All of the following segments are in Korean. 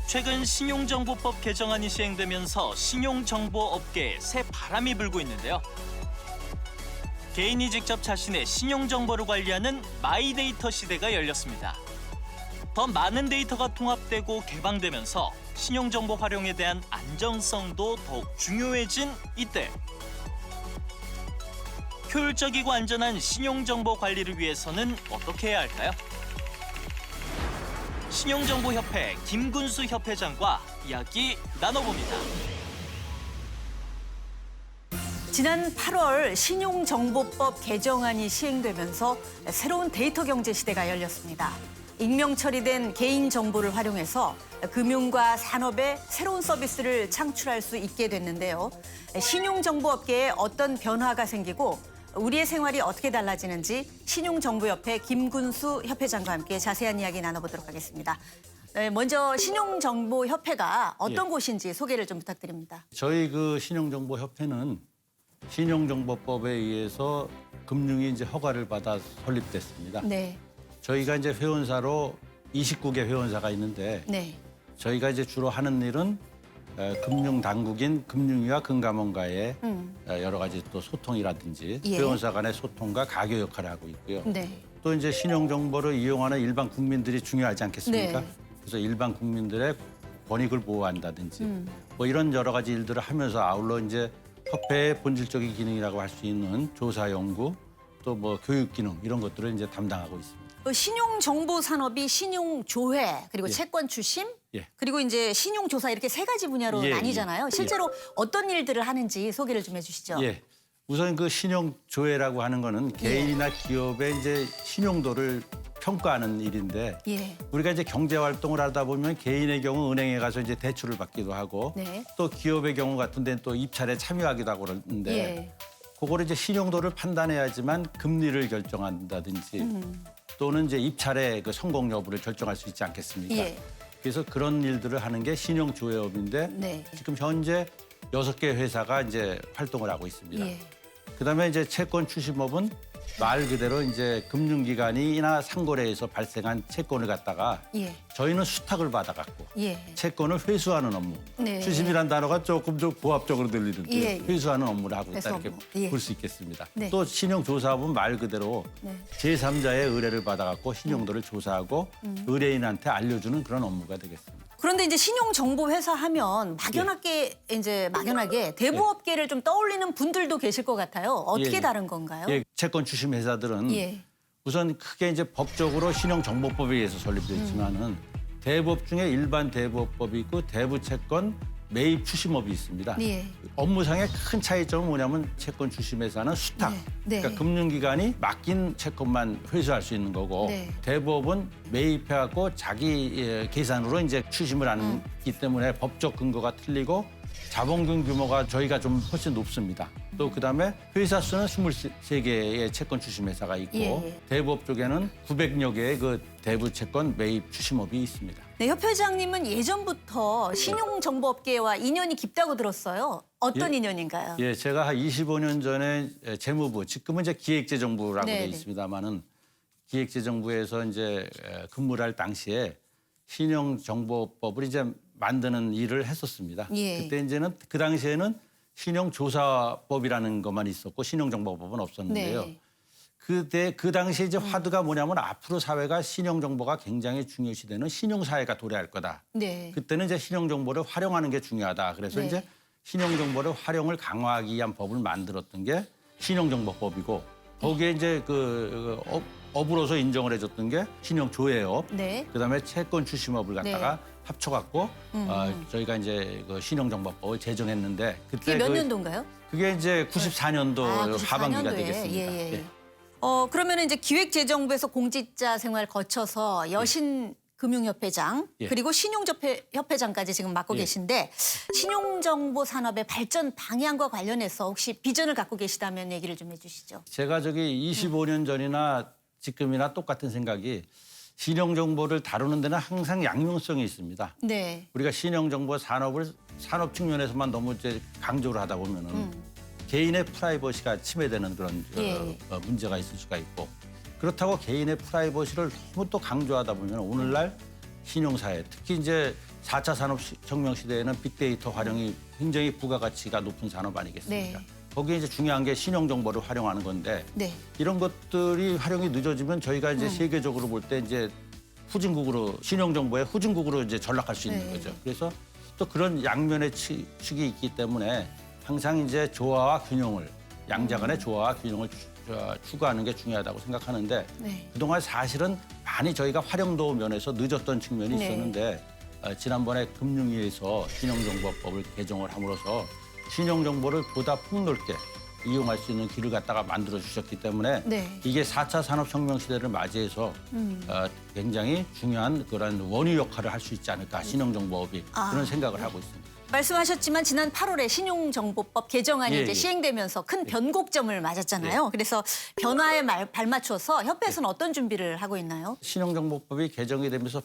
최근 신용정보법 개정안이 시행되면서 신용정보업계에 새 바람이 불고 있는데요. 개인이 직접 자신의 신용정보를 관리하는 마이데이터 시대가 열렸습니다. 더 많은 데이터가 통합되고 개방되면서 신용정보 활용에 대한 안정성도 더욱 중요해진 이때 효율적이고 안전한 신용정보 관리를 위해서는 어떻게 해야 할까요? 신용정보협회 김군수 협회장과 이야기 나눠봅니다. 지난 8월 신용정보법 개정안이 시행되면서 새로운 데이터 경제 시대가 열렸습니다. 익명 처리된 개인정보를 활용해서 금융과 산업에 새로운 서비스를 창출할 수 있게 됐는데요. 신용정보업계에 어떤 변화가 생기고 우리의 생활이 어떻게 달라지는지 신용정보협회 김군수 협회장과 함께 자세한 이야기 나눠보도록 하겠습니다. 먼저 신용정보협회가 어떤 곳인지 소개를 좀 부탁드립니다. 저희 그 신용정보협회는 신용정보법에 의해서 금융이 이제 허가를 받아 설립됐습니다. 네. 저희가 이제 회원사로 29개 회원사가 있는데 네. 저희가 이제 주로 하는 일은 금융 당국인 금융위와 금감원과의 여러 가지 또 소통이라든지 예. 회원사 간의 소통과 가교 역할을 하고 있고요. 네. 또 이제 신용정보를 이용하는 일반 국민들이 중요하지 않겠습니까? 네. 그래서 일반 국민들의 권익을 보호한다든지 뭐 이런 여러 가지 일들을 하면서 아울러 이제 협회의 본질적인 기능이라고 할 수 있는 조사 연구 또 뭐 교육 기능 이런 것들을 이제 담당하고 있습니다. 신용정보 산업이 신용조회 그리고 예. 채권 추심 예. 그리고 이제 신용조사 이렇게 세 가지 분야로 예, 나뉘잖아요. 예. 실제로 어떤 일들을 하는지 소개를 좀 해주시죠. 예. 우선 그 신용조회라고 하는 거는 개인이나 기업의 이제 신용도를 평가하는 일인데 예. 우리가 이제 경제 활동을 하다 보면 개인의 경우 은행에 가서 이제 대출을 받기도 하고 네. 또 기업의 경우 같은 데는 또 입찰에 참여하기도 하고 그러는데 예. 그거를 이제 신용도를 판단해야지만 금리를 결정한다든지 또는 이제 입찰의 그 성공 여부를 결정할 수 있지 않겠습니까? 예. 그래서 그런 일들을 하는 게 신용조회업인데 네. 지금 현재 6개 회사가 이제 활동을 하고 있습니다. 예. 그다음에 이제 채권 추심업은 말 그대로 이제 금융기관이나 상거래에서 발생한 채권을 갖다가 예. 저희는 수탁을 받아갖고 예. 채권을 회수하는 업무. 네. 추심이라는 단어가 조금 좀 고압적으로 들리는데 예. 회수하는 업무를 하고 있다 회수 이렇게 업무. 예. 볼 수 있겠습니다. 네. 또 신용조사업은 말 그대로 네. 제3자의 의뢰를 받아갖고 신용도를 조사하고 의뢰인한테 알려주는 그런 업무가 되겠습니다. 그런데 이제 신용정보 회사 하면 막연하게 대부업계를 좀 떠올리는 분들도 계실 것 같아요. 어떻게 예. 다른 건가요? 예, 채권 추심 회사들은 예. 우선 크게 이제 법적으로 신용정보법에 의해서 설립되어 있지만은 대부업 중에 일반 대부업법이 있고 대부채권 매입 추심업이 있습니다. 예. 업무상의 큰 차이점은 뭐냐면 채권 추심회사는 수탁, 네. 네. 그러니까 금융기관이 맡긴 채권만 회수할 수 있는 거고 네. 대부업은 매입해갖고 자기 계산으로 이제 추심을 하기 때문에 법적 근거가 틀리고 자본금 규모가 저희가 좀 훨씬 높습니다. 또 그다음에 회사 수는 23개의 채권 추심 회사가 있고 예. 대부업 쪽에는 900여 개의 그 대부 채권 매입 추심업이 있습니다. 네, 협회장님은 예전부터 신용정보업계와 인연이 깊다고 들었어요. 어떤 예. 인연인가요? 예, 제가 한 25년 전에 재무부, 지금은 이제 기획재정부라고 네, 되어 네. 있습니다만은 기획재정부에서 이제 근무를 할 당시에 신용정보법을 이제 만드는 일을 했었습니다. 예. 그때 이제는 그 당시에는 신용조사법이라는 것만 있었고 신용정보법은 없었는데요. 네. 그때 그 당시에 이제 화두가 뭐냐면 앞으로 사회가 신용정보가 굉장히 중요시되는 신용사회가 도래할 거다. 네. 그때는 이제 신용정보를 활용하는 게 중요하다. 그래서 네. 이제 신용정보를 활용을 강화하기 위한 법을 만들었던 게 신용정보법이고 거기에 이제 업으로서 인정을 해줬던 게 신용조회업, 네. 그다음에 채권 추심업을 갖다가 합쳐갖고 저희가 이제 그 신용정보법을 제정했는데 그게 그때 몇 년도인가요? 그게 이제 94년도 아, 하반기가 94년도에. 되겠습니다. 예, 예. 예. 그러면 이제 기획재정부에서 공직자 생활 거쳐서 여신금융협회장 예. 그리고 신용협회장까지 지금 맡고 예. 계신데 신용정보 산업의 발전 방향과 관련해서 혹시 비전을 갖고 계시다면 얘기를 좀 해주시죠. 제가 저기 25년 전이나 지금이나 똑같은 생각이 신용정보를 다루는 데는 항상 양면성이 있습니다. 네. 우리가 신용정보 산업을 산업 측면에서만 너무 이제 강조를 하다 보면은 개인의 프라이버시가 침해되는 그런 예. 문제가 있을 수가 있고 그렇다고 개인의 프라이버시를 너무 또 강조하다 보면 오늘날 신용사회 특히 이제 4차 산업혁명 시대에는 빅데이터 활용이 굉장히 부가가치가 높은 산업 아니겠습니까? 네. 거기에 이제 중요한 게 신용정보를 활용하는 건데 네. 이런 것들이 활용이 늦어지면 저희가 이제 세계적으로 볼 때 이제 후진국으로 신용정보의 후진국으로 이제 전락할 수 있는 네. 거죠. 그래서 또 그런 양면의 축이 있기 때문에 항상 이제 조화와 균형을 양자 간의 조화와 균형을 추구하는 게 중요하다고 생각하는데 네. 그동안 사실은 많이 저희가 활용도 면에서 늦었던 측면이 네. 있었는데 지난번에 금융위에서 신용정보법을 개정을 함으로써 신용정보를 보다 폭넓게 이용할 수 있는 길을 갖다가 만들어 주셨기 때문에 네. 이게 4차 산업혁명 시대를 맞이해서 굉장히 중요한 그런 원유 역할을 할 수 있지 않을까 신용정보법이 그런 생각을 하고 있습니다. 말씀하셨지만 지난 8월에 신용정보법 개정안이 예, 이제 예. 시행되면서 큰 변곡점을 맞았잖아요. 그래서 변화에 발맞춰서 협회에서는 어떤 준비를 하고 있나요? 신용정보법이 개정이 되면서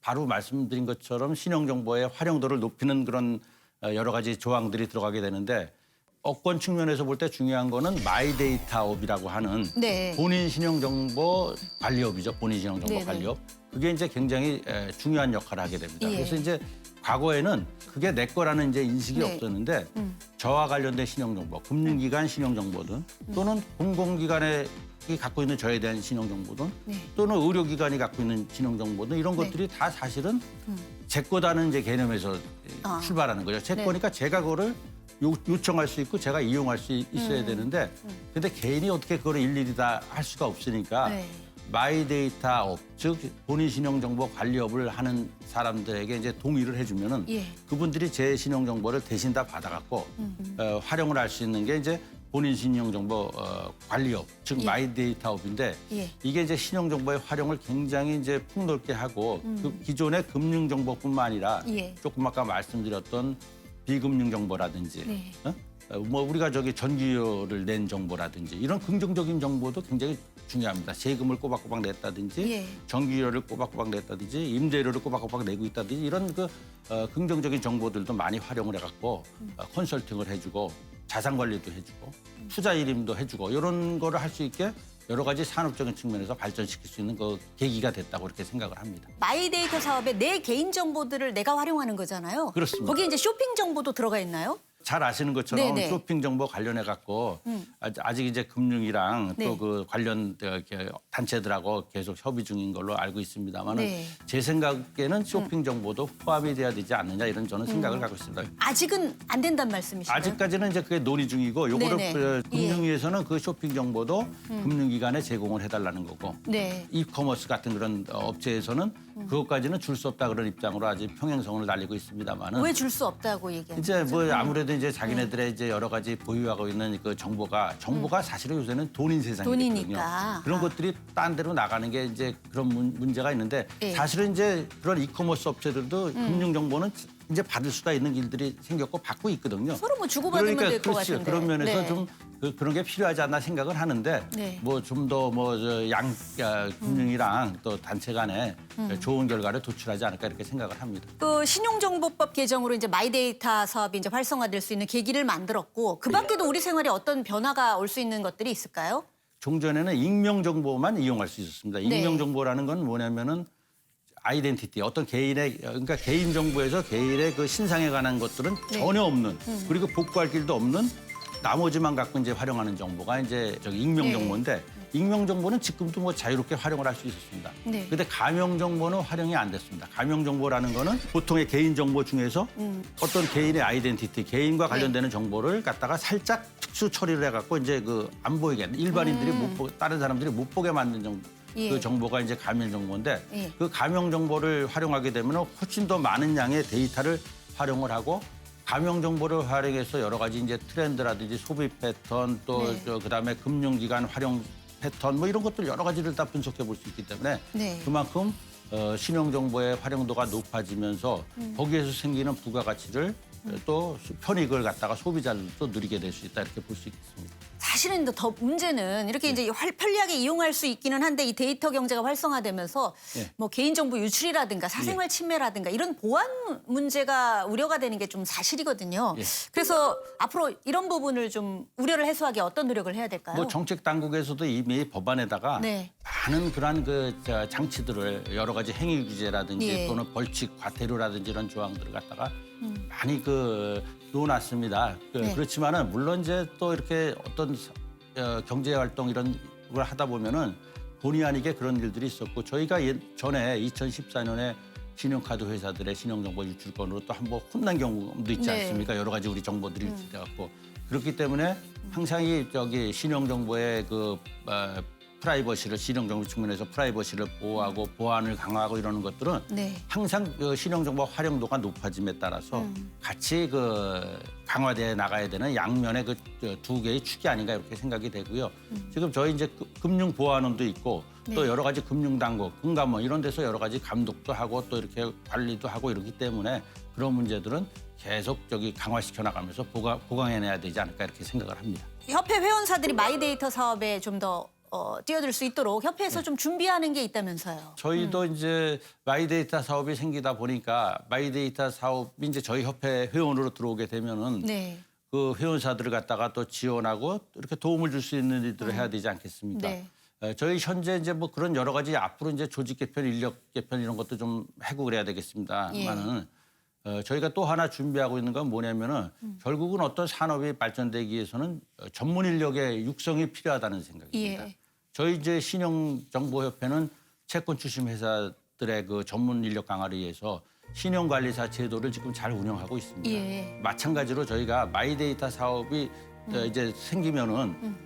바로 말씀드린 것처럼 신용정보의 활용도를 높이는 그런 여러 가지 조항들이 들어가게 되는데 업권 측면에서 볼 때 중요한 거는 마이데이터업이라고 하는 네. 본인 신용정보 관리업이죠. 본인 신용정보 네네. 관리업. 그게 이제 굉장히 중요한 역할을 하게 됩니다. 예. 그래서 이제 과거에는 그게 내 거라는 이제 인식이 네. 없었는데 저와 관련된 신용정보, 금융기관 신용정보든 또는 공공기관이 갖고 있는 저에 대한 신용정보든 네. 또는 의료기관이 갖고 있는 신용정보든 이런 네. 것들이 다 사실은 제 거다는 이제 개념에서 아. 출발하는 거죠. 제 네. 거니까 제가 그거를 요청할 수 있고 제가 이용할 수 있어야 되는데 근데 개인이 어떻게 그걸 일일이 다 할 수가 없으니까 네. 마이데이터업, 즉 본인 신용정보 관리업을 하는 사람들에게 이제 동의를 해주면은 예. 그분들이 제 신용정보를 대신 다 받아갖고 활용을 할 수 있는 게 이제 본인 신용정보 관리업, 즉 예. 마이데이터업인데 예. 이게 이제 신용정보의 활용을 굉장히 이제 폭넓게 하고 그 기존의 금융정보뿐만 아니라 예. 조금 아까 말씀드렸던 비금융정보라든지 네. 뭐 우리가 저기 전기료를 낸 정보라든지 이런 긍정적인 정보도 굉장히 중요합니다. 세금을 꼬박꼬박 냈다든지 예. 전기료를 꼬박꼬박 냈다든지 임대료를 꼬박꼬박 내고 있다든지 이런 그 긍정적인 정보들도 많이 활용을 해갖고 컨설팅을 해주고 자산 관리도 해주고 투자 일임도 해주고 이런 거를 할 수 있게 여러 가지 산업적인 측면에서 발전시킬 수 있는 그 계기가 됐다고 이렇게 생각을 합니다. 마이데이터 사업에 내 개인 정보들을 내가 활용하는 거잖아요. 그렇습니다. 거기에 이제 쇼핑 정보도 들어가 있나요? 잘 아시는 것처럼 네네. 쇼핑 정보 관련해 갖고 아직 이제 금융이랑 네. 또 그 관련 단체들하고 계속 협의 중인 걸로 알고 있습니다만 네. 제 생각에는 쇼핑 정보도 포함이 돼야 되지 않느냐 이런 저는 생각을 갖고 있습니다. 아직은 안 된다는 말씀이신가요? 아직까지는 이제 그게 논의 중이고 요거를 네네. 금융위에서는 그 쇼핑 정보도 금융기관에 제공을 해달라는 거고 네. 이커머스 같은 그런 업체에서는 그것까지는 줄 수 없다 그런 입장으로 아직 평행성을 날리고 있습니다만은 왜 줄 수 없다고 얘기하는 이제 거죠? 뭐 아무래도 이제 자기네들의 이제 여러 가지 보유하고 있는 그 정보가 사실은 요새는 돈인 세상이거든요. 돈이니까. 그런 것들이 딴 데로 나가는 게 이제 그런 문제가 있는데 예. 사실은 이제 그런 이커머스 업체들도 금융 정보는 이제 받을 수가 있는 길들이 생겼고 받고 있거든요. 서로 뭐 주고받으면 될 것 그렇죠. 같은데. 그런 면에서 네. 좀 그런 게 필요하지 않나 생각을 하는데 네. 뭐 좀 더 뭐 금융이랑 또 단체 간에 좋은 결과를 도출하지 않을까 이렇게 생각을 합니다. 그 신용정보법 개정으로 이제 마이데이터 사업이 이제 활성화될 수 있는 계기를 만들었고 그 밖에도 우리 생활에 어떤 변화가 올 수 있는 것들이 있을까요? 종전에는 익명 정보만 이용할 수 있었습니다. 네. 익명 정보라는 건 뭐냐면은 아이덴티티, 어떤 개인의 그러니까 개인 정보에서 개인의 그 신상에 관한 것들은 네. 전혀 없는 그리고 복구할 길도 없는 나머지만 갖고 이제 활용하는 정보가 이제 저기 익명 네. 정보인데 익명 정보는 지금도 뭐 자유롭게 활용을 할 수 있었습니다. 네. 근데 가명 정보는 활용이 안 됐습니다. 가명 정보라는 거는 보통의 개인 정보 중에서 어떤 개인의 아이덴티티, 개인과 관련되는 정보를 갖다가 살짝 특수 처리를 해갖고 이제 그 안 보이게 일반인들이 못 보게, 다른 사람들이 못 보게 만든 정보. 예. 그 정보가 이제 가명 정보인데 예. 그 가명 정보를 활용하게 되면 훨씬 더 많은 양의 데이터를 활용을 하고 가명 정보를 활용해서 여러 가지 이제 트렌드라든지 소비 패턴 또 네. 그다음에 금융기관 활용 패턴 뭐 이런 것들 여러 가지를 다 분석해 볼 수 있기 때문에 네. 그만큼 신용 정보의 활용도가 높아지면서 거기에서 생기는 부가가치를 또 편익을 갖다가 소비자들도 누리게 될 수 있다 이렇게 볼 수 있겠습니다. 사실은 더 문제는 이렇게 이제 편리하게 이용할 수 있기는 한데 이 데이터 경제가 활성화되면서 예. 뭐 개인정보 유출이라든가 사생활 침해라든가 이런 보안 문제가 우려가 되는 게 좀 사실이거든요. 예. 그래서 앞으로 이런 부분을 좀 우려를 해소하기 어떤 노력을 해야 될까요? 뭐 정책 당국에서도 이미 법안에다가 네. 많은 그러한 장치들을 여러 가지 행위 규제라든지 예. 또는 벌칙, 과태료라든지 이런 조항들을 갖다가 많이 놓아놨습니다. 네. 그렇지만은 물론 이제 또 이렇게 어떤 경제 활동 이런 걸 하다 보면은 본의 아니게 그런 일들이 있었고 저희가 전에 2014년에 신용카드 회사들의 신용정보 유출 건으로 또 한번 혼난 경험도 있지 네. 않습니까? 여러 가지 우리 정보들이 유출돼 갖고 그렇기 때문에 항상 이 신용정보의 프라이버시를 신용정보 측면에서 프라이버시를 보호하고 보안을 강화하고 이러는 것들은 네. 항상 신용정보 활용도가 높아짐에 따라서 같이 강화돼 나가야 되는 양면의 두 개의 축이 아닌가 이렇게 생각이 되고요. 지금 저희 이제 금융보안원도 있고 또 네. 여러 가지 금융당국, 금감원 이런 데서 여러 가지 감독도 하고 또 이렇게 관리도 하고 이러기 때문에 그런 문제들은 계속 강화시켜 나가면서 보강해내야 되지 않을까 이렇게 생각을 합니다. 협회 회원사들이 마이데이터 사업에 좀 더 뛰어들 수 있도록 협회에서 네. 좀 준비하는 게 있다면서요. 저희도 이제 마이데이터 사업이 생기다 보니까 마이데이터 사업이 이제 저희 협회 회원으로 들어오게 되면은 네. 그 회원사들을 갖다가 또 지원하고 이렇게 도움을 줄 수 있는 일들을 해야 되지 않겠습니까? 네. 저희 현재 이제 뭐 그런 여러 가지 앞으로 이제 조직 개편, 인력 개편 이런 것도 좀 하고 그래야 되겠습니다만은 저희가 또 하나 준비하고 있는 건 뭐냐면은 결국은 어떤 산업이 발전되기 위해서는 전문 인력의 육성이 필요하다는 생각입니다. 예. 저희 이제 신용정보협회는 채권 출신 회사들의 전문 인력 강화를 위해서 신용관리사 제도를 지금 잘 운영하고 있습니다. 예. 마찬가지로 저희가 마이데이터 사업이 이제 생기면은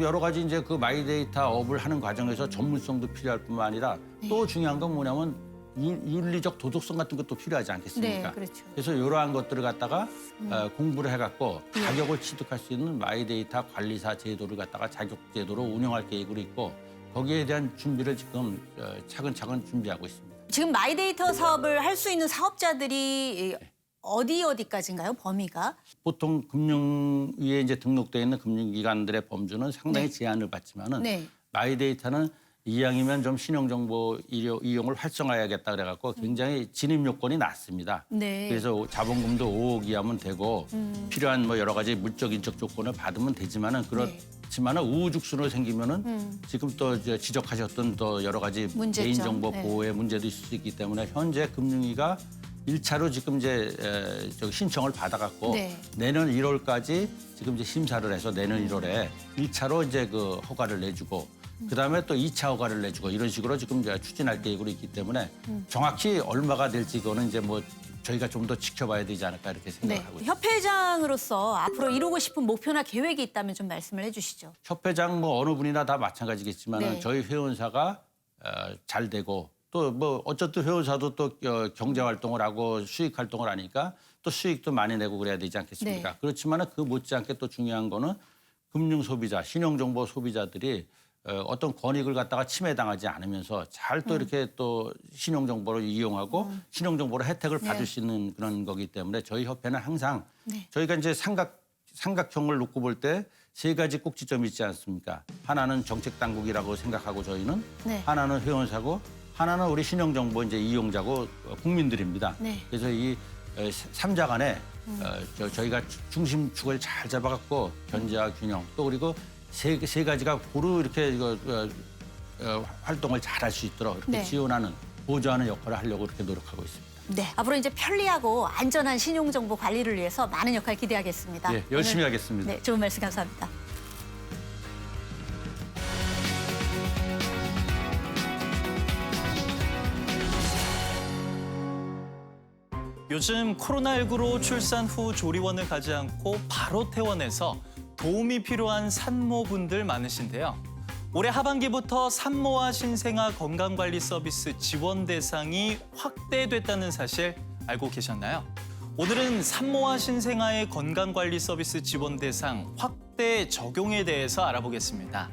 여러 가지 이제 마이데이터 업을 하는 과정에서 전문성도 필요할 뿐만 아니라 또 중요한 건 뭐냐면 윤리적 도덕성 같은 것도 필요하지 않겠습니까? 네, 그렇죠. 그래서 이러한 것들을 갖다가 공부를 해갖고 예. 자격을 취득할 수 있는 마이데이터 관리사 제도를 갖다가 자격 제도로 운영할 계획으로 있고 거기에 대한 준비를 지금 차근차근 준비하고 있습니다. 지금 마이데이터 사업을 할 수 있는 사업자들이 어디까지인가요? 범위가? 보통 금융위에 이제 등록되어 있는 금융기관들의 범주는 상당히 네. 제한을 받지만은 네. 마이데이터는 이왕이면 좀 신용정보 이용을 활성화해야겠다 그래갖고 굉장히 진입 요건이 낮습니다. 네. 그래서 자본금도 5억 이하면 되고 필요한 뭐 여러 가지 물적 인적 조건을 받으면 되지만은 그렇지만은 우후죽순으로 생기면은 지금 또 지적하셨던 또 여러 가지 문제점. 개인정보 네. 보호의 문제도 있을 수 있기 때문에 현재 금융위가 1차로 지금 이제 신청을 받아갖고 네. 내년 1월까지 지금 이제 심사를 해서 내년 1월에 1차로 이제 허가를 내주고 그다음에 또 2차 허가를 내주고 이런 식으로 지금 이제 추진할 계획으로 있기 때문에 정확히 얼마가 될지 그거는 이제 뭐 저희가 좀 더 지켜봐야 되지 않을까 이렇게 생각을 네. 하고 있습니다. 협회장으로서 앞으로 이루고 싶은 목표나 계획이 있다면 좀 말씀을 해주시죠. 협회장 뭐 어느 분이나 다 마찬가지겠지만 네. 저희 회원사가 잘 되고 또 뭐 어쨌든 회원사도 또 경제 활동을 하고 수익 활동을 하니까 또 수익도 많이 내고 그래야 되지 않겠습니까? 네. 그렇지만은 그 못지않게 또 중요한 거는 금융 소비자, 신용정보 소비자들이 어떤 권익을 갖다가 침해당하지 않으면서 잘 또 이렇게 또 신용정보를 이용하고 신용정보로 혜택을 받을 수 있는 그런 거기 때문에 저희 협회는 항상 저희가 이제 삼각형을 놓고 볼 때 세 가지 꼭지점이 있지 않습니까? 하나는 정책 당국이라고 생각하고 저희는 네. 하나는 회원사고 하나는 우리 신용정보 이제 이용자고 국민들입니다. 네. 그래서 이 삼자 간에 저희가 중심축을 잘 잡아갖고 견제와 균형 또 그리고 세 가지가 고루 이렇게 활동을 잘 할 수 있도록 이렇게 네. 지원하는 보조하는 역할을 하려고 이렇게 노력하고 있습니다. 네. 앞으로 이제 편리하고 안전한 신용정보 관리를 위해서 많은 역할 기대하겠습니다. 예, 열심히 오늘, 하겠습니다. 네, 좋은 말씀 감사합니다. 요즘 코로나19로 출산 후 조리원을 가지 않고 바로 퇴원해서 도움이 필요한 산모분들 많으신데요. 올해 하반기부터 산모와 신생아 건강관리 서비스 지원 대상이 확대됐다는 사실 알고 계셨나요? 오늘은 산모와 신생아의 건강관리 서비스 지원 대상 확대 적용에 대해서 알아보겠습니다.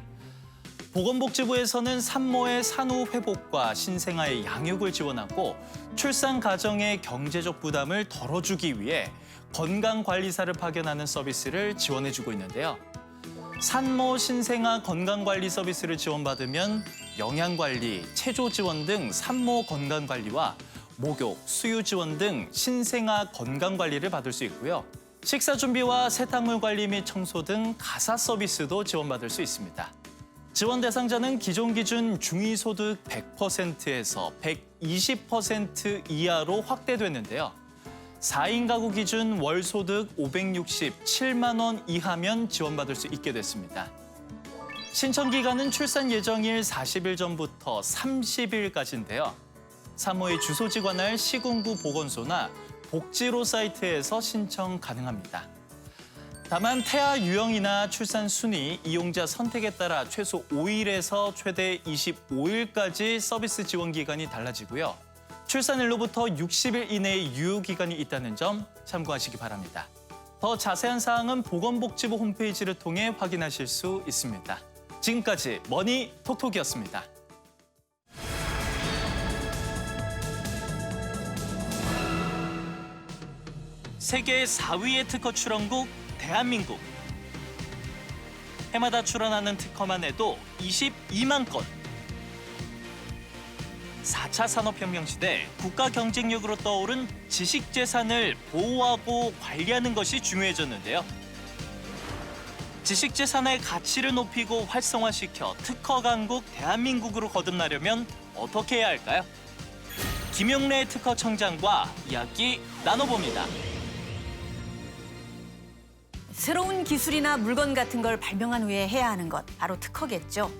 보건복지부에서는 산모의 산후 회복과 신생아의 양육을 지원하고 출산 가정의 경제적 부담을 덜어주기 위해 건강관리사를 파견하는 서비스를 지원해주고 있는데요. 산모 신생아 건강관리 서비스를 지원받으면 영양관리, 체조 지원 등 산모 건강관리와 목욕, 수유 지원 등 신생아 건강관리를 받을 수 있고요. 식사 준비와 세탁물 관리 및 청소 등 가사 서비스도 지원받을 수 있습니다. 지원 대상자는 기존 기준 중위소득 100%에서 120% 이하로 확대됐는데요. 4인 가구 기준 월 소득 567만 원 이하면 지원받을 수 있게 됐습니다. 신청 기간은 출산 예정일 40일 전부터 30일까지인데요. 산모의 주소지 관할 시군구 보건소나 복지로 사이트에서 신청 가능합니다. 다만 태아 유형이나 출산 순위, 이용자 선택에 따라 최소 5일에서 최대 25일까지 서비스 지원 기간이 달라지고요. 출산일로부터 60일 이내의 유효 기간이 있다는 점 참고하시기 바랍니다. 더 자세한 사항은 보건복지부 홈페이지를 통해 확인하실 수 있습니다. 지금까지 머니 톡톡이었습니다. 세계 4위의 특허 출원국 대한민국. 해마다 출원하는 특허만 해도 22만 건. 4차 산업혁명 시대 국가 경쟁력으로 떠오른 지식재산을 보호하고 관리하는 것이 중요해졌는데요. 지식재산의 가치를 높이고 활성화시켜 특허 강국 대한민국으로 거듭나려면 어떻게 해야 할까요? 김용래 특허청장과 이야기 나눠봅니다. 새로운 기술이나 물건 같은 걸 발명한 후에 해야 하는 것, 바로 특허겠죠.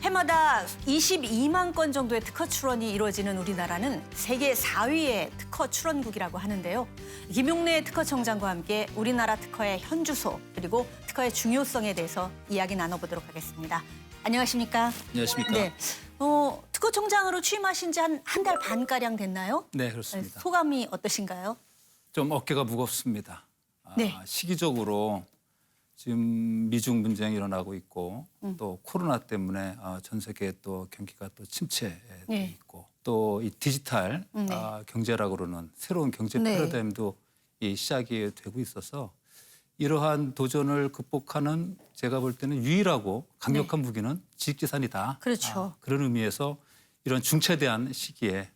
해마다 22만 건 정도의 특허 출원이 이루어지는 우리나라는 세계 4위의 특허 출원국이라고 하는데요. 김용래 특허청장과 함께 우리나라 특허의 현주소 그리고 특허의 중요성에 대해서 이야기 나눠보도록 하겠습니다. 안녕하십니까? 안녕하십니까? 네. 특허청장으로 취임하신 지 한 달 반가량 됐나요? 네, 그렇습니다. 소감이 어떠신가요? 좀 어깨가 무겁습니다. 네. 시기적으로 지금 미중 분쟁이 일어나고 있고 또 코로나 때문에 전 세계 또 경기가 또 침체돼 네. 있고 또 이 디지털 네. 경제라고 그러는 새로운 경제 네. 패러다임도 이 시작이 되고 있어서 이러한 도전을 극복하는 제가 볼 때는 유일하고 강력한 무기는 지식재산이다. 그렇죠. 그런 의미에서 이런 중차대한 시기에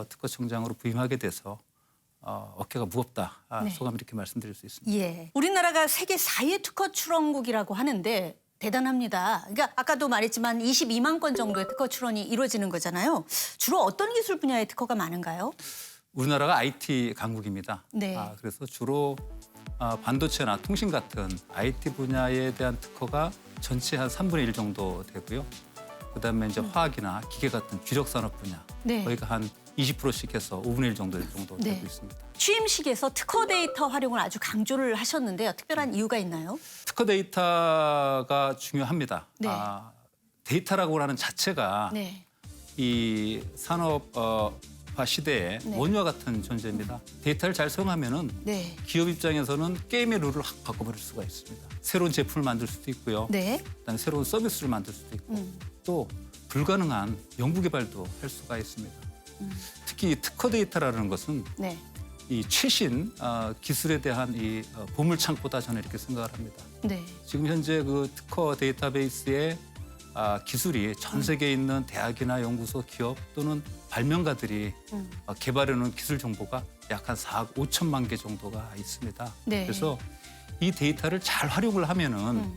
특허청장으로 부임하게 돼서 어깨가 무겁다. 네. 소감 이렇게 말씀드릴 수 있습니다. 예. 우리나라가 세계 4위의 특허 출원국이라고 하는데 대단합니다. 그러니까 아까도 말했지만 22만 건 정도의 특허 출원이 이루어지는 거잖아요. 주로 어떤 기술 분야의 특허가 많은가요? 우리나라가 IT 강국입니다. 네. 그래서 주로 반도체나 통신 같은 IT 분야에 대한 특허가 전체 한 3분의 1 정도 되고요. 그다음에 이제 화학이나 기계 같은 주력 산업 분야 네. 거기가 한 20%씩 해서 5분의 1 정도 네. 되고 있습니다. 취임식에서 특허 데이터 활용을 아주 강조를 하셨는데요. 특별한 이유가 있나요? 특허 데이터가 중요합니다. 네. 데이터라고 하는 자체가 네. 이 산업화 시대의 네. 원유와 같은 존재입니다. 데이터를 잘 사용하면은 네. 기업 입장에서는 게임의 룰을 확 바꿔버릴 수가 있습니다. 새로운 제품을 만들 수도 있고요. 네. 그다음에 새로운 서비스를 만들 수도 있고 또 불가능한 연구 개발도 할 수가 있습니다. 특히 이 특허 데이터라는 것은 네. 이 최신 기술에 대한 이 보물 창고다 저는 이렇게 생각을 합니다. 네. 지금 현재 그 특허 데이터베이스의 기술이 전 세계에 있는 대학이나 연구소, 기업 또는 발명가들이 개발해놓은 기술 정보가 약 한 4억 5천만 개 정도가 있습니다. 네. 그래서 이 데이터를 잘 활용을 하면은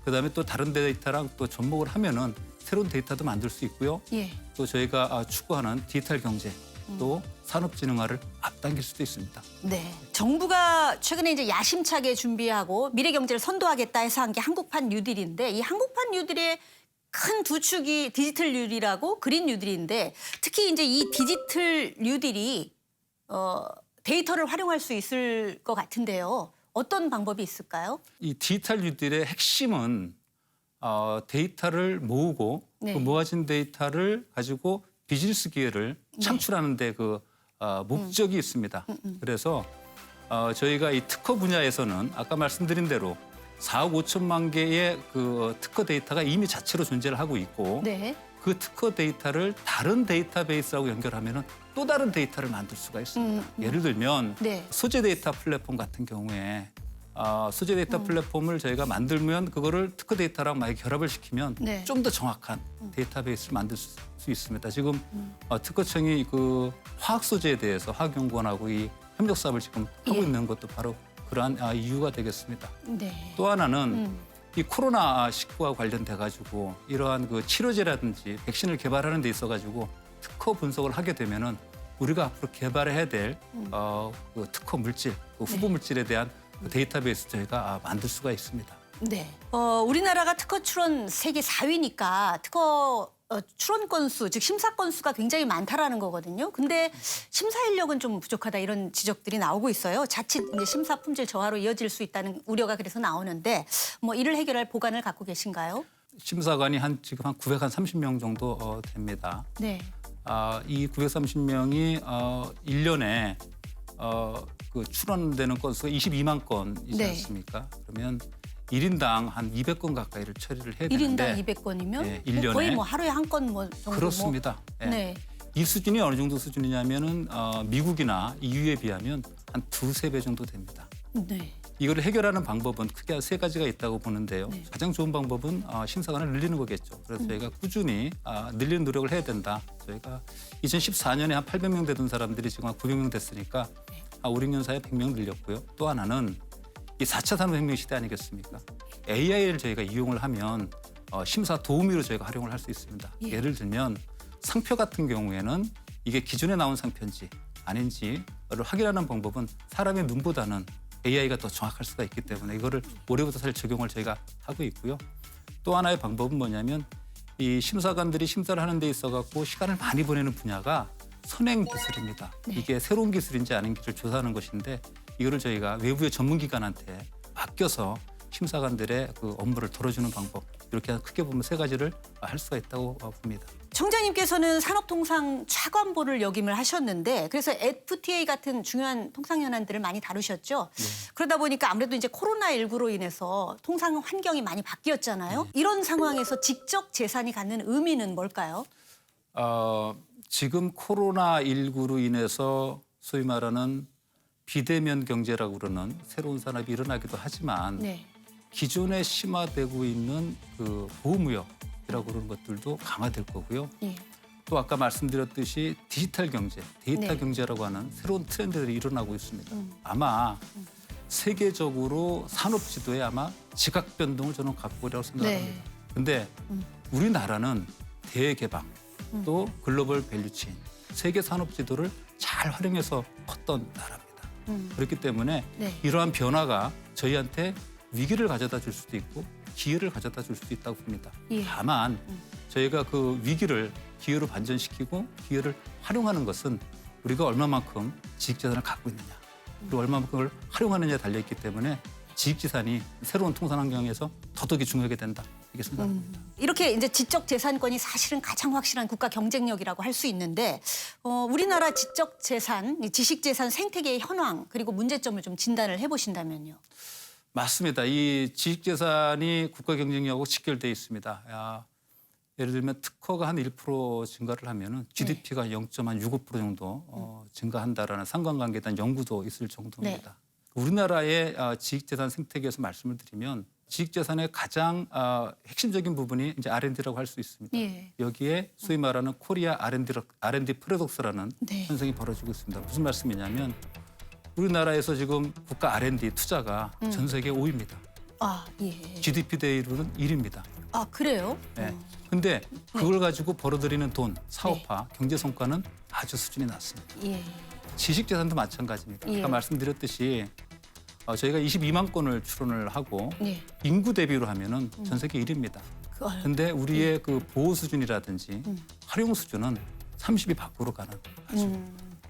그다음에 또 다른 데이터랑 또 접목을 하면은 새로운 데이터도 만들 수 있고요. 예. 또 저희가 추구하는 디지털 경제 또 산업진흥화를 앞당길 수도 있습니다. 네. 정부가 최근에 이제 야심차게 준비하고 미래 경제를 선도하겠다 해서 한 게 한국판 뉴딜인데 이 한국판 뉴딜의 큰 두 축이 디지털 뉴딜하고 그린 뉴딜인데 특히 이제 이 디지털 뉴딜이 데이터를 활용할 수 있을 것 같은데요. 어떤 방법이 있을까요? 이 디지털 뉴딜의 핵심은 데이터를 모으고 네. 그 모아진 데이터를 가지고 비즈니스 기회를 창출하는 데 그 목적이 있습니다. 그래서 저희가 이 특허 분야에서는 아까 말씀드린 대로 4억 5천만 개의 그 특허 데이터가 이미 자체로 존재를 하고 있고 네. 그 특허 데이터를 다른 데이터베이스하고 연결하면 또 다른 데이터를 만들 수가 있습니다. 예를 들면 네. 소재 데이터 플랫폼 같은 경우에 수제 데이터 플랫폼을 저희가 만들면 그거를 특허 데이터랑 많이 결합을 시키면 네. 좀 더 정확한 데이터베이스를 만들 수 있습니다. 지금 특허청이 그 화학 소재에 대해서 화학연구원하고 이 협력 사업을 지금 하고 예. 있는 것도 바로 그러한 이유가 되겠습니다. 네. 또 하나는 이 코로나19와 관련돼 가지고 이러한 그 치료제라든지 백신을 개발하는 데 있어 가지고 특허 분석을 하게 되면은 우리가 앞으로 개발해야 될 그 특허 물질, 그 후보 물질에 대한 그 데이터베이스 저희가 만들 수가 있습니다. 네. 우리나라가 특허 출원 세계 4위니까 특허 출원 건수, 즉 심사 건수가 굉장히 많다라는 거거든요. 근데 심사 인력은 좀 부족하다 이런 지적들이 나오고 있어요. 자칫 이제 심사 품질 저하로 이어질 수 있다는 우려가 그래서 나오는데 뭐 이를 해결할 보관을 갖고 계신가요? 심사관이 지금 한 930명 정도 됩니다. 네. 이 930명이 1년에 그 출원되는 건수가 22만 건이지 네. 않습니까? 그러면 1인당 한 200건 가까이를 처리를 해야 1인당 되는데 200건이면 네, 1년에. 거의 뭐 하루에 한 건 뭐 정도 그렇습니다. 뭐. 네. 이 수준이 어느 정도 수준이냐면은 미국이나 EU에 비하면 한 2~3배 정도 됩니다. 네. 이걸 해결하는 방법은 크게 3가지가 있다고 보는데요. 네. 가장 좋은 방법은 심사관을 늘리는 거겠죠. 그래서 저희가 꾸준히 늘리는 노력을 해야 된다. 저희가 2014년에 한 800명 되던 사람들이 지금 한 900명 됐으니까 5, 6년 사이에 100명 늘렸고요. 또 하나는 이 4차 산업혁명 시대 아니겠습니까? AI를 저희가 이용을 하면 심사 도우미로 저희가 활용을 할 수 있습니다. 예. 예를 들면 상표 같은 경우에는 이게 기존에 나온 상표인지 아닌지를 확인하는 방법은 사람의 눈보다는 AI가 더 정확할 수가 있기 때문에 이거를 올해부터 사실 적용을 저희가 하고 있고요. 또 하나의 방법은 뭐냐면 이 심사관들이 심사를 하는 데 있어 갖고 시간을 많이 보내는 분야가 선행 기술입니다. 네. 이게 새로운 기술인지 아닌지를 조사하는 것인데 이거를 저희가 외부의 전문기관한테 맡겨서 심사관들의 그 업무를 덜어주는 방법 이렇게 크게 보면 3가지를 할 수가 있다고 봅니다. 청장님께서는 산업통상 차관보를 역임을 하셨는데 그래서 FTA 같은 중요한 통상 현안들을 많이 다루셨죠. 네. 그러다 보니까 아무래도 이제 코로나19로 인해서 통상 환경이 많이 바뀌었잖아요. 이런 상황에서 지적 재산이 갖는 의미는 뭘까요? 지금 코로나19로 인해서 소위 말하는 비대면 경제라고 그러는 새로운 산업이 일어나기도 하지만 네. 기존에 심화되고 있는 그 보호무역이라고 그러는 것들도 강화될 거고요. 예. 또 아까 말씀드렸듯이 디지털 경제, 데이터 네. 경제라고 하는 새로운 트렌드들이 일어나고 있습니다. 아마 세계적으로 산업 지도에 아마 지각 변동을 저는 갖고 오리라고 생각합니다. 네. 근데 우리나라는 대개방 또 글로벌 밸류체인 세계 산업 지도를 잘 활용해서 컸던 나라입니다. 그렇기 때문에 네. 이러한 변화가 저희한테 위기를 가져다 줄 수도 있고 기회를 가져다 줄 수도 있다고 봅니다. 예. 다만 저희가 그 위기를 기회로 반전시키고 기회를 활용하는 것은 우리가 얼마만큼 지식재산을 갖고 있느냐 그리고 얼마만큼 그걸 활용하느냐에 달려있기 때문에 지식재산이 새로운 통상 환경에서 더더욱이 중요하게 된다 이렇게 생각합니다. 이렇게 이제 지적 재산권이 사실은 가장 확실한 국가 경쟁력이라고 할 수 있는데 우리나라 지적 재산, 지식 재산 생태계의 현황 그리고 문제점을 좀 진단을 해보신다면요. 맞습니다. 이 지식재산이 국가 경쟁력하고 직결되어 있습니다. 예를 들면 특허가 한 1% 증가를 하면은 GDP가 0.65% 정도 증가한다라는 상관관계에 대한 연구도 있을 정도입니다. 우리나라의 지식재산 생태계에서 말씀을 드리면 지식재산의 가장 핵심적인 부분이 이제 R&D라고 할 수 있습니다. 예. 여기에 소위 말하는 코리아 R&D 프로덕스라는 네. 현상이 벌어지고 있습니다. 무슨 말씀이냐면 우리나라에서 지금 국가 R&D 투자가 전 세계 5위입니다. 아, 예. GDP 대비로는 1위입니다. 아, 그래요? 네. 근데 그걸 가지고 벌어들이는 돈, 사업화, 경제 성과는 아주 수준이 낮습니다. 예. 지식재산도 마찬가지입니다. 예. 아까 말씀드렸듯이 저희가 22만 건을 출원을 하고 네. 인구 대비로 하면은 전 세계 1위입니다. 근데 우리의 그 보호 수준이라든지 활용 수준은 30위 밖으로 가는 아주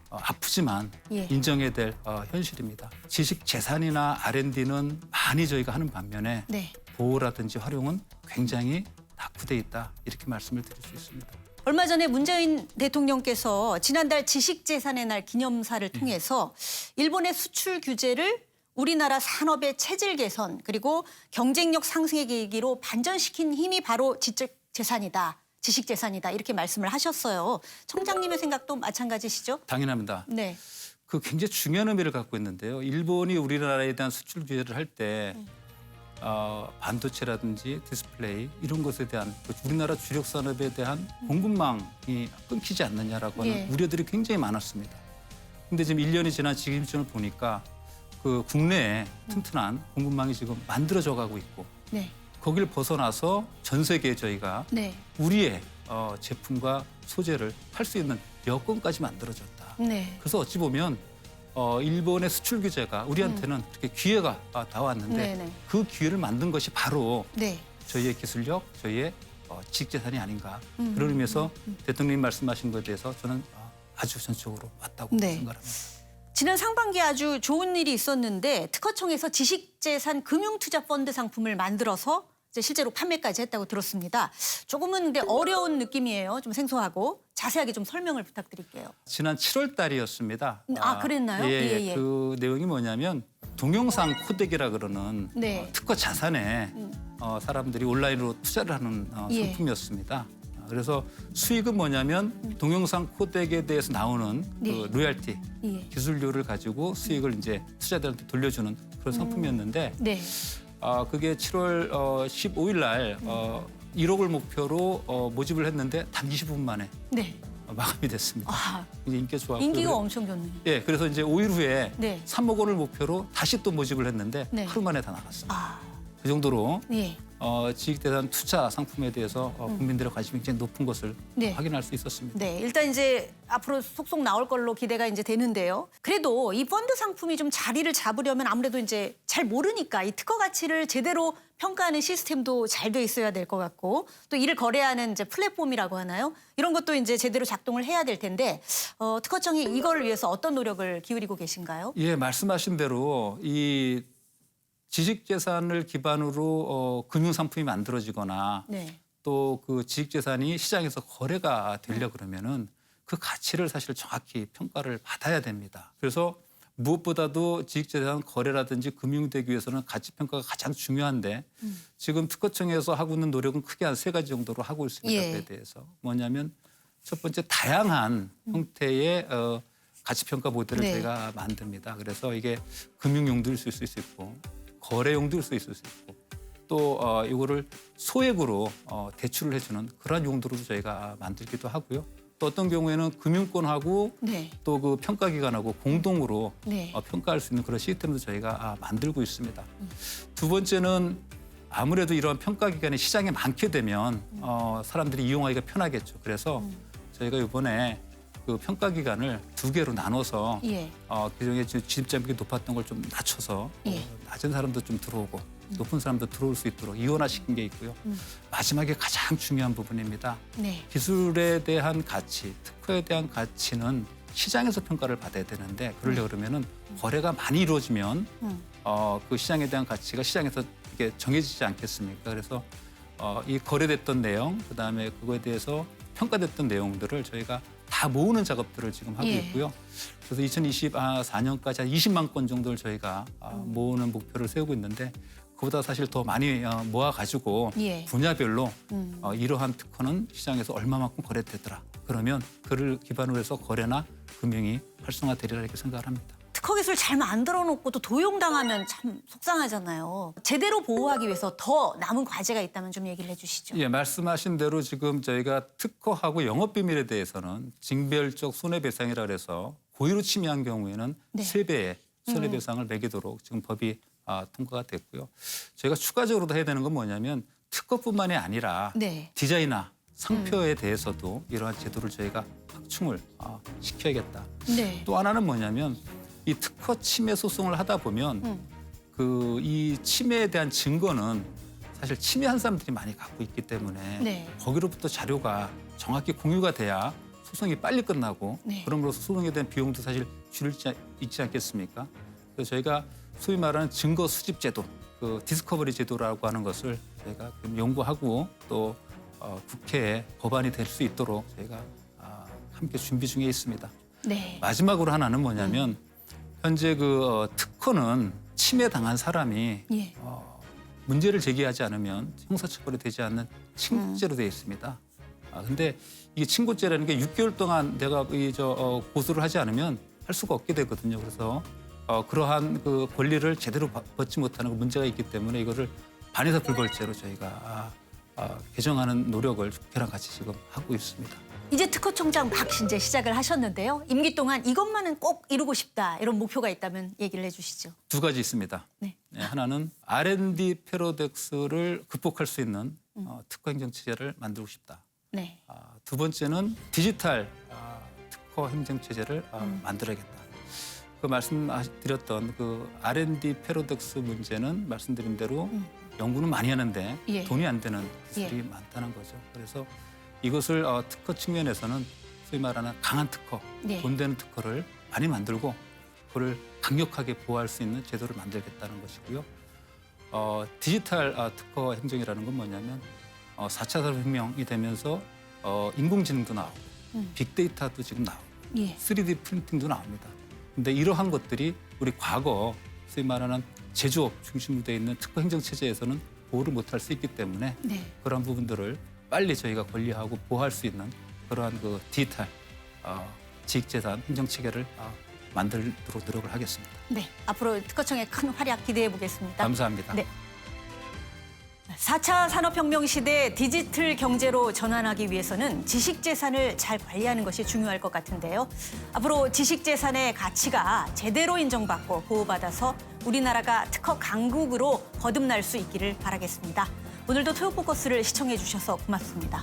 아프지만 예. 인정해야 될 현실입니다. 지식 재산이나 R&D는 많이 저희가 하는 반면에 네. 보호라든지 활용은 굉장히 낙후돼 있다 이렇게 말씀을 드릴 수 있습니다. 얼마 전에 문재인 대통령께서 지난달 지식재산의 날 기념사를 통해서 일본의 수출 규제를 우리나라 산업의 체질 개선 그리고 경쟁력 상승의 계기로 반전시킨 힘이 바로 지적 재산이다. 지식재산이다. 이렇게 말씀을 하셨어요. 청장님의 생각도 마찬가지시죠? 당연합니다. 네. 그 굉장히 중요한 의미를 갖고 있는데요. 일본이 우리나라에 대한 수출 규제를 할 때 반도체라든지 디스플레이 이런 것에 대한 우리나라 주력 산업에 대한 공급망이 끊기지 않느냐라고 하는 예. 우려들이 굉장히 많았습니다. 근데 지금 1년이 지난 지금쯤을 보니까 그 국내에 튼튼한 공급망이 지금 만들어져 가고 있고 네. 거기를 벗어나서 전 세계에 저희가 네. 우리의 제품과 소재를 팔 수 있는 여건까지 만들어졌다. 네. 그래서 어찌 보면 일본의 수출 규제가 우리한테는 그렇게 기회가 나왔는데 네네. 그 기회를 만든 것이 바로 네. 저희의 기술력, 저희의 지식재산이 아닌가. 그런 의미에서 대통령님 말씀하신 것에 대해서 저는 아주 전적으로 맞다고 네. 생각합니다. 지난 상반기에 아주 좋은 일이 있었는데 특허청에서 지식재산 금융투자펀드 상품을 만들어서 이제 실제로 판매까지 했다고 들었습니다. 조금은 근데 어려운 느낌이에요. 좀 생소하고 자세하게 좀 설명을 부탁드릴게요. 지난 7월 달이었습니다. 그랬나요? 예, 예. 그 내용이 뭐냐면 동영상 코덱이라 그러는 네. 특허 자산에 사람들이 온라인으로 투자를 하는 예. 상품이었습니다. 그래서 수익은 뭐냐면 동영상 코덱에 대해서 나오는 네. 그 로열티, 예. 기술료를 가지고 수익을 이제 투자자들한테 돌려주는 그런 상품이었는데 네. 그게 7월 15일 날 1억을 목표로 모집을 했는데 단 20분 만에 네. 마감이 됐습니다. 아, 이제 인기가 좋았고 인기가 엄청 좋네요. 예, 그래서 이제 5일 후에 네. 3억 원을 목표로 다시 또 모집을 했는데 네. 하루 만에 다 나갔습니다. 아, 그 정도로 예. 지식재산 투자 상품에 대해서 국민들의 관심이 굉장히 높은 것을 네. 확인할 수 있었습니다. 네, 일단 이제 앞으로 속속 나올 걸로 기대가 이제 되는데요. 그래도 이 펀드 상품이 좀 자리를 잡으려면 아무래도 이제 잘 모르니까 이 특허 가치를 제대로 평가하는 시스템도 잘 돼 있어야 될 것 같고 또 이를 거래하는 이제 플랫폼이라고 하나요? 이런 것도 이제 제대로 작동을 해야 될 텐데 특허청이 이걸 위해서 어떤 노력을 기울이고 계신가요? 예, 말씀하신 대로 이 지식재산을 기반으로 금융상품이 만들어지거나 네. 또 그 지식재산이 시장에서 거래가 되려 그러면은 그 가치를 사실 정확히 평가를 받아야 됩니다. 그래서 무엇보다도 지식재산 거래라든지 금융되기 위해서는 가치평가가 가장 중요한데 지금 특허청에서 하고 있는 노력은 크게 한 3가지 정도로 하고 있습니다. 예. 그에 대해서 뭐냐면 첫 번째 다양한 형태의 가치평가 모델을 네. 저희가 만듭니다. 그래서 이게 금융용도일 수 있을 수 있고 거래용도일 수 있을 수 있고 또 이거를 소액으로 대출을 해주는 그런 용도로도 저희가 만들기도 하고요. 또 어떤 경우에는 금융권하고 네. 또 그 평가기관하고 공동으로 네. 평가할 수 있는 그런 시스템도 저희가 만들고 있습니다. 두 번째는 아무래도 이런 평가기관이 시장에 많게 되면 사람들이 이용하기가 편하겠죠. 그래서 저희가 이번에 그 평가기관을 2개로 나눠서 예. 그중에 진입장벽이 높았던 걸 좀 낮춰서 예. 낮은 사람도 좀 들어오고 높은 사람도 들어올 수 있도록 이원화시킨 게 있고요. 마지막에 가장 중요한 부분입니다. 네. 기술에 대한 가치, 특허에 대한 가치는 시장에서 평가를 받아야 되는데 그러려고 그러면은 거래가 많이 이루어지면 그 시장에 대한 가치가 시장에서 이게 정해지지 않겠습니까? 그래서 이 거래됐던 내용, 그다음에 그거에 대해서 평가됐던 내용들을 저희가 다 모으는 작업들을 지금 하고 예. 있고요. 그래서 2024년까지 한 20만 건 정도를 저희가 모으는 목표를 세우고 있는데 그보다 사실 더 많이 모아가지고 예. 분야별로 이러한 특허는 시장에서 얼마만큼 거래되더라. 그러면 그를 기반으로 해서 거래나 금융이 활성화되리라 이렇게 생각을 합니다. 특허 기술 잘 만들어 놓고 또 도용당하면 참 속상하잖아요. 제대로 보호하기 위해서 더 남은 과제가 있다면 좀 얘기를 해주시죠. 예, 말씀하신 대로 지금 저희가 특허하고 영업비밀에 대해서는 징별적 손해배상이라 그래서 고의로 침해한 경우에는 네. 3배의 손해배상을 매기도록 지금 법이 통과가 됐고요. 저희가 추가적으로 해야 되는 건 뭐냐면 특허뿐만이 아니라 네. 디자인이나 상표에 대해서도 이러한 제도를 저희가 확충을 시켜야겠다. 네. 또 하나는 뭐냐면 이 특허 침해 소송을 하다 보면 그 이 침해에 대한 증거는 사실 침해한 사람들이 많이 갖고 있기 때문에 네. 거기로부터 자료가 정확히 공유가 돼야 소송이 빨리 끝나고 네. 그럼으로써 소송에 대한 비용도 사실 줄일 수 있지 않겠습니까? 그래서 저희가 소위 말하는 증거 수집 제도, 그 디스커버리 제도라고 하는 것을 저희가 연구하고 또 국회에 법안이 될 수 있도록 저희가 함께 준비 중에 있습니다. 네. 마지막으로 하나는 뭐냐면 현재 그 특허는 침해당한 사람이 예. 문제를 제기하지 않으면 형사처벌이 되지 않는 친고죄로 되어 있습니다. 근데 이게 친고죄라는 게 6개월 동안 내가 고소를 하지 않으면 할 수가 없게 되거든요. 그래서 그러한 그 권리를 제대로 받지 못하는 그 문제가 있기 때문에 이거를 반에서 불벌죄로 저희가 개정하는 노력을 국회랑 같이 지금 하고 있습니다. 이제 특허청장 막 이제 시작을 하셨는데요. 임기 동안 이것만은 꼭 이루고 싶다 이런 목표가 있다면 얘기를 해주시죠. 두 가지 있습니다. 네. 하나는 R&D 패러독스를 극복할 수 있는 특허 행정 체제를 만들고 싶다. 네. 두 번째는 디지털 특허 행정 체제를 만들어야겠다. 그 말씀드렸던 그 R&D 패러독스 문제는 말씀드린 대로 연구는 많이 하는데 예. 돈이 안 되는 기술이 많다는 거죠. 그래서 이것을 특허 측면에서는 소위 말하는 강한 특허, 예. 돈 되는 특허를 많이 만들고 그걸 강력하게 보호할 수 있는 제도를 만들겠다는 것이고요. 디지털 특허 행정이라는 건 뭐냐면 4차 산업혁명이 되면서 인공지능도 나오고 빅데이터도 지금 나오고 예. 3D 프린팅도 나옵니다. 근데 이러한 것들이 우리 과거 소위 말하는 제조업 중심으로 되어 있는 특허 행정 체제에서는 보호를 못할 수 있기 때문에 네. 그런 부분들을 빨리 저희가 권리하고 보호할 수 있는 그러한 그 디지털 지식재산 행정 체계를 만들도록 노력을 하겠습니다. 네. 앞으로 특허청의 큰 활약 기대해 보겠습니다. 감사합니다. 네. 4차 산업혁명 시대 디지털 경제로 전환하기 위해서는 지식재산을 잘 관리하는 것이 중요할 것 같은데요. 앞으로 지식재산의 가치가 제대로 인정받고 보호받아서 우리나라가 특허 강국으로 거듭날 수 있기를 바라겠습니다. 오늘도 토요포커스를 시청해 주셔서 고맙습니다.